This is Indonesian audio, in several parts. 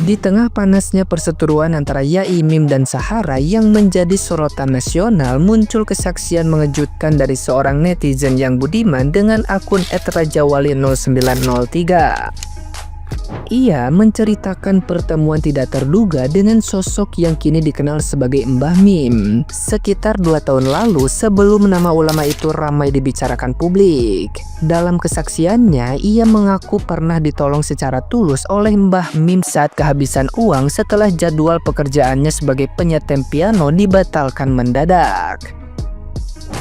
Di tengah panasnya perseteruan antara Yaimim dan Sahara yang menjadi sorotan nasional, muncul kesaksian mengejutkan dari seorang netizen yang budiman dengan akun @rajawali0903. Ia menceritakan pertemuan tidak terduga dengan sosok yang kini dikenal sebagai Mbah Mim sekitar 2 tahun lalu sebelum nama ulama itu ramai dibicarakan publik. Dalam kesaksiannya, ia mengaku pernah ditolong secara tulus oleh Mbah Mim saat kehabisan uang setelah jadwal pekerjaannya sebagai penyetem piano dibatalkan mendadak.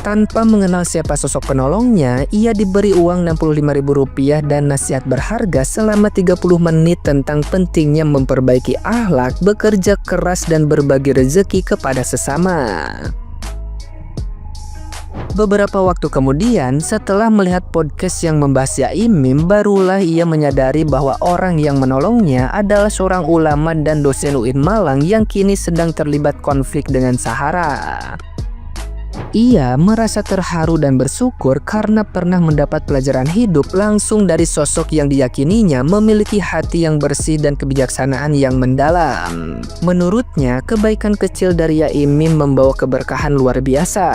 Tanpa mengenal siapa sosok penolongnya, ia diberi uang Rp65.000 dan nasihat berharga selama 30 menit tentang pentingnya memperbaiki akhlak, bekerja keras dan berbagi rezeki kepada sesama. Beberapa waktu kemudian, setelah melihat podcast yang membahas Yaimim, barulah ia menyadari bahwa orang yang menolongnya adalah seorang ulama dan dosen UIN Malang yang kini sedang terlibat konflik dengan Sahara. Ia merasa terharu dan bersyukur karena pernah mendapat pelajaran hidup langsung dari sosok yang diyakininya memiliki hati yang bersih dan kebijaksanaan yang mendalam. Menurutnya, kebaikan kecil dari Yaimim membawa keberkahan luar biasa,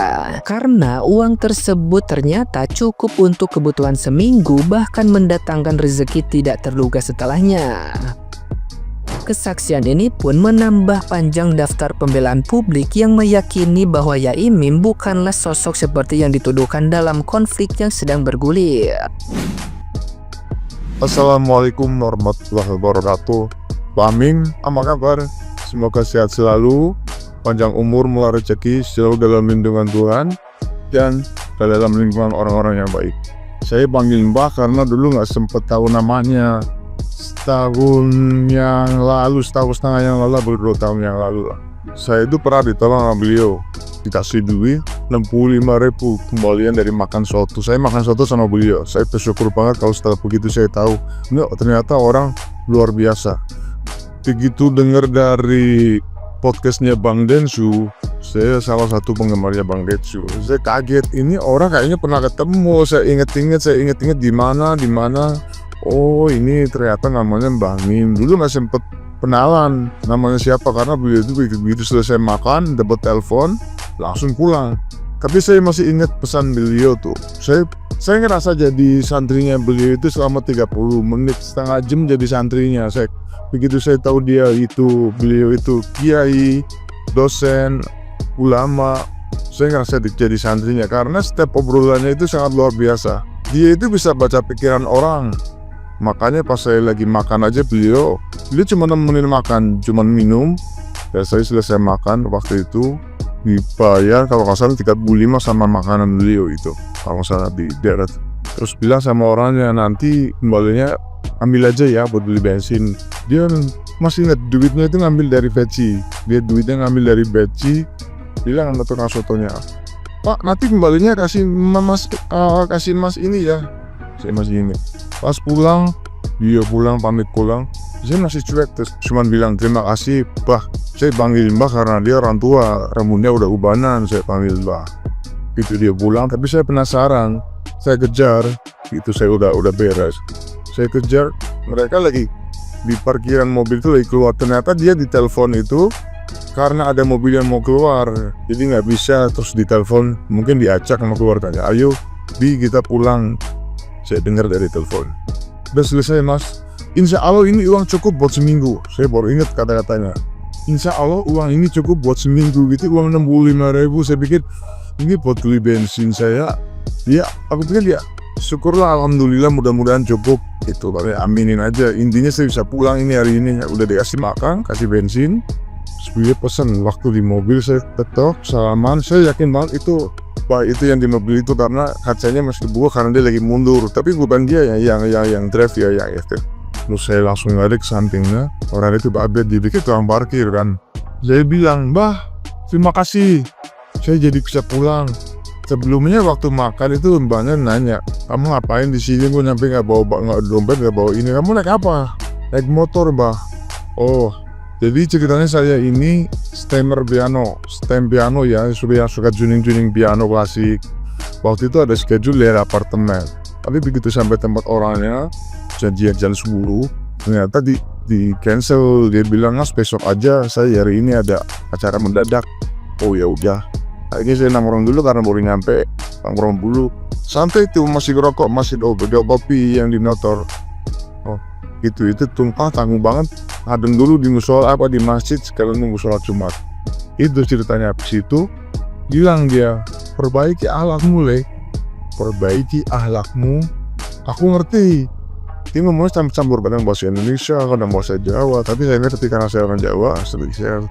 karena uang tersebut ternyata cukup untuk kebutuhan seminggu, bahkan mendatangkan rezeki tidak terduga setelahnya. Kesaksian ini pun menambah panjang daftar pembelaan publik yang meyakini bahwa Yaimim bukanlah sosok seperti yang dituduhkan dalam konflik yang sedang bergulir. Assalamualaikum warahmatullahi wabarakatuh. Pak Amin, apa kabar? Semoga sehat selalu, panjang umur, murah rezeki, selalu dalam lindungan Tuhan, dan dalam lingkungan orang-orang yang baik. Saya panggil Mbah karena dulu nggak sempet tahu namanya. Setahun setengah yang lalu, 2 tahun yang lalu lah. Saya itu pernah ditolong sama beliau, dikasih duit 65.000 kembalian dari makan soto. Saya makan soto sama beliau. Saya bersyukur banget kalau setelah begitu saya tahu, ternyata orang luar biasa. Begitu dengar dari podcastnya Bang Densu, saya salah satu penggemarnya Bang Densu. Saya kaget, ini orang kayaknya pernah ketemu. Saya inget-inget di mana. Oh, ini ternyata namanya Mbah Mim. Dulu nggak sempet kenalan namanya siapa karena beliau itu begitu selesai makan dapat telepon langsung pulang. Tapi saya masih ingat pesan beliau tuh. Saya ngerasa jadi santrinya beliau itu selama 30 menit, setengah jam jadi santrinya. Begitu saya tahu beliau itu kiai, dosen, ulama, saya ngerasa jadi santrinya karena setiap obrolannya itu sangat luar biasa. Dia itu bisa baca pikiran orang. Makanya pas saya lagi makan aja beliau cuma nemenin makan, cuma minum. Dan saya selesai makan waktu itu dibayar kalau nggak salah 35 sama makanan beliau itu, kalau nggak salah di daerah. Terus bilang sama orangnya, nanti kembalinya ambil aja ya buat beli bensin. Dia masih ingat duitnya itu ngambil dari Veci. Dia duitnya ngambil dari Veci. Bilang sama tukang sotonya, Pak, nanti kembalinya kasih mas ini ya. Saya masih ingat. Pas pulang, dia pamit pulang. Saya masih cuek, terus cuman bilang terima kasih, Bah. Saya panggil Mbah karena dia orang tua, rambutnya udah ubanan, saya panggil Mbah. Gitu dia pulang, tapi saya penasaran. Saya kejar, itu saya udah beres. Saya kejar, mereka lagi di parkiran mobil itu lagi keluar. Ternyata dia ditelepon itu karena ada mobil yang mau keluar, jadi nggak bisa. Terus ditelepon, mungkin diacak sama keluarganya, ayo Bi kita pulang. Saya dengar dari telepon, udah selesai mas, insya Allah ini uang cukup buat seminggu. Saya baru ingat kata-katanya, insya Allah uang ini cukup buat seminggu gitu. Uang 65.000, saya pikir ini buat beli bensin saya. Ya aku pikir ya syukurlah, alhamdulillah, mudah-mudahan cukup gitu. Tapi aminin aja, intinya saya bisa pulang ini hari ini. Udah dikasih makan, kasih bensin. Sebelumnya pesan waktu di mobil, saya ketok salaman. Saya yakin banget itu Pak itu yang di mobil itu karena kacanya masih kebuka karena dia lagi mundur. Tapi bukan dia yang drive ya yang itu. Terus saya langsung lari ke sampingnya. Orang itu Pak Abed dipikir tukang parkir kan. Saya bilang, Mbah terima kasih, saya jadi bisa pulang. Sebelumnya waktu makan itu mbaknya nanya, kamu ngapain di sini? Gue nyampe nggak bawa dompet, nggak bawa ini. Kamu naik apa? Naik motor, Mbah. Oh, jadi ceritanya saya ini stem piano ya, suka tuning piano klasik. Waktu itu ada schedule dari apartemen, tapi begitu sampai tempat orangnya janjian jam 10, ternyata di cancel. Dia bilang besok aja, saya hari ini ada acara mendadak. Oh ya udah, akhirnya saya nongkrong dulu karena baru nyampe. Nongkrong dulu santai tuh, masih ngerokok, masih beda kopi yang di motor. Oh gitu, itu tumpah tanggung banget. Adem dulu di musola di masjid sekalian nunggu sholat Jumat. Itu ceritanya. Habis itu bilang dia, perbaiki akhlakmu Le, perbaiki akhlakmu. Aku ngerti dia ngomongnya campur-campur, kadang bahasa Indonesia, kadang bahasa Jawa, tapi saya ngerti karena saya orang Jawa asli. Saya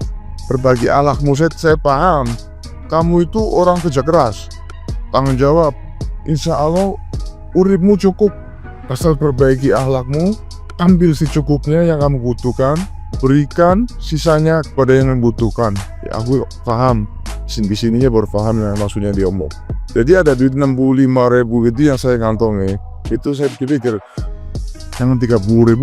perbaiki akhlakmu, saya paham. Kamu itu orang kerja keras, tanggung jawab, insya Allah uripmu cukup. Asal perbaiki akhlakmu, ambil secukupnya yang kamu butuhkan, berikan sisanya kepada yang membutuhkan. Ya aku paham, di sininya baru paham yang maksudnya dia omong. Jadi ada duit 65.000 gitu yang saya kantongi. Itu saya pikir yang 30.000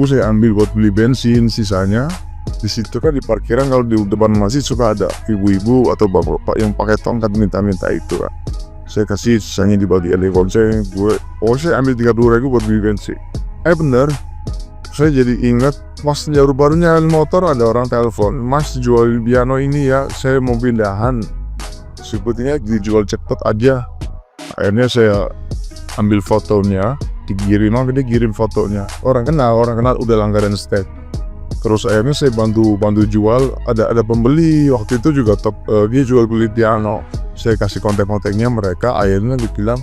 saya ambil buat beli bensin, sisanya di situ kan di parkiran kalau di depan masjid suka ada ibu-ibu atau bapak-bapak yang pakai tongkat minta-minta itu kan. Saya kasih sisanya dibagi di konsen gue. Saya ambil 30.000 buat beli bensin. Bener. Saya jadi ingat pas baru nyalain motor ada orang telepon, Mas jual piano ini ya, saya mau pindahan. Sepertinya dijual cepet aja. Akhirnya saya ambil fotonya, dikirim, dia kirim fotonya. Orang kenal udah langganan step. Terus akhirnya saya bantu jual, ada pembeli waktu itu juga dia jual beli piano. Saya kasih kontak-kontaknya mereka, akhirnya dibilang,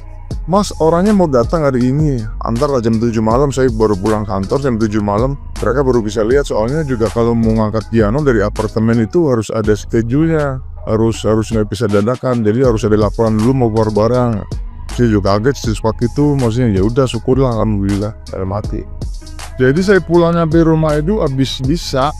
Mas orangnya mau datang hari ini, antar jam 7 malam, saya baru pulang kantor jam 7 malam, mereka baru bisa lihat. Soalnya juga kalau mau ngangkat piano dari apartemen itu harus ada schedule-nya, harus nggak bisa dadakan, jadi harus ada laporan dulu mau keluar barang. Saya juga kaget waktu itu, maksudnya ya udah syukurlah, alhamdulillah, dalam hati. Jadi saya pulang nyampe rumah itu habis bisa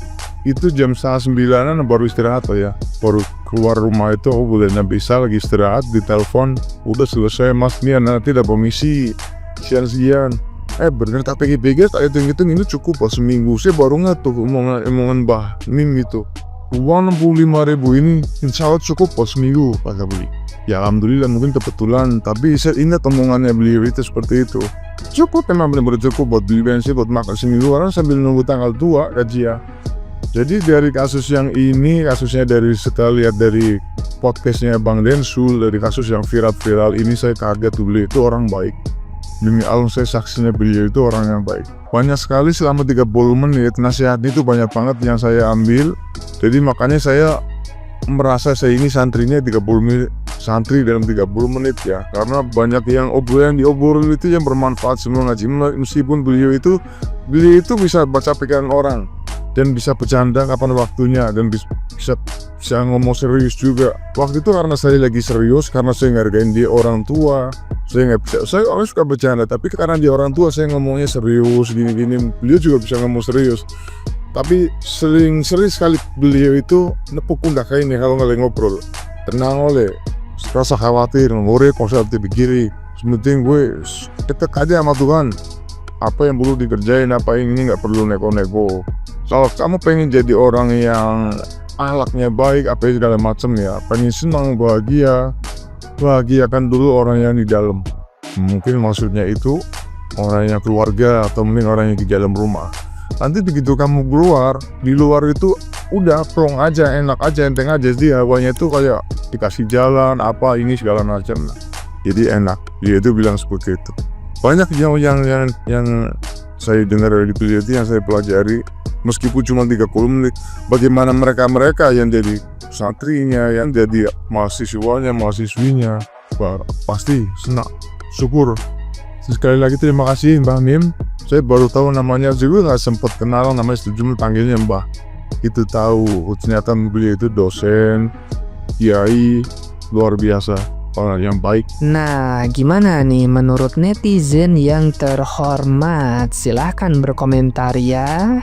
itu jam 9:30 baru istirahat ya, baru keluar rumah itu boleh bisa lagi istirahat, ditelepon udah selesai Mas nih nanti ada komisi sian-sian. Bener tak pikir-pikir tak hitung-hitung ini cukup seminggu. Saya baru tuh omongan Mbah Mim itu, uang 65.000 ini insya Allah cukup seminggu pakai beli. Ya alhamdulillah, mungkin kebetulan, tapi saya ingat omongannya beliau itu seperti itu. Cukup, memang benar-benar cukup buat beli bensin, buat makan seminggu, orang sambil nunggu tanggal tua gaji ya. Jadi dari kasus yang ini, kasusnya dari setelah lihat dari podcastnya Bang Densul, dari kasus yang viral ini, saya kaget tuh, beliau itu orang baik. Demi Allah saya saksinya beliau itu orang yang baik. Banyak sekali selama 30 menit nasihatnya itu banyak banget yang saya ambil. Jadi makanya saya merasa saya ini santrinya 30 menit, santri dalam 30 menit ya, karena banyak yang diobrolin itu yang bermanfaat semua ngaji. Meskipun beliau itu bisa baca pikiran orang dan bisa bercanda kapan waktunya dan bisa ngomong serius juga. Waktu itu karena saya lagi serius, karena saya ngargain dia orang tua, saya orang suka bercanda, tapi karena dia orang tua saya ngomongnya serius gini-gini. Beliau juga bisa ngomong serius, tapi sering sekali beliau itu nepuk pundak ini kalau nggak ngobrol. Tenang oleh, rasa khawatir, ngorek, konsep dipikiri. Sementing gue dekat aja sama Tuhan. Apa yang perlu dikerjain, apa ini nggak perlu neko-neko. Kalau kamu pengen jadi orang yang akhlaknya baik, apa segala macam ya, pengen senang, bahagiakan dulu orang yang di dalam. Mungkin maksudnya itu orang yang keluarga atau mungkin orang yang di dalam rumah. Nanti begitu kamu keluar, di luar itu udah plong aja, enak aja, enteng aja. Jadi hawanya itu kayak dikasih jalan apa ini segala macam. Jadi enak. Dia itu bilang seperti itu. Banyak yang saya dengar dari beliau itu yang saya pelajari. Meskipun cuma 30 menit, bagaimana mereka yang jadi santrinya, yang jadi mahasiswinya, pasti senang, syukur. Sekali lagi terima kasih Mbah Mim. Saya baru tahu namanya, juga nggak sempat kenal namanya, cuma panggilnya Mbah. Itu tahu, ternyata beliau itu dosen, kiai, luar biasa, orang yang baik. Nah, gimana nih menurut netizen yang terhormat? Silahkan berkomentar ya.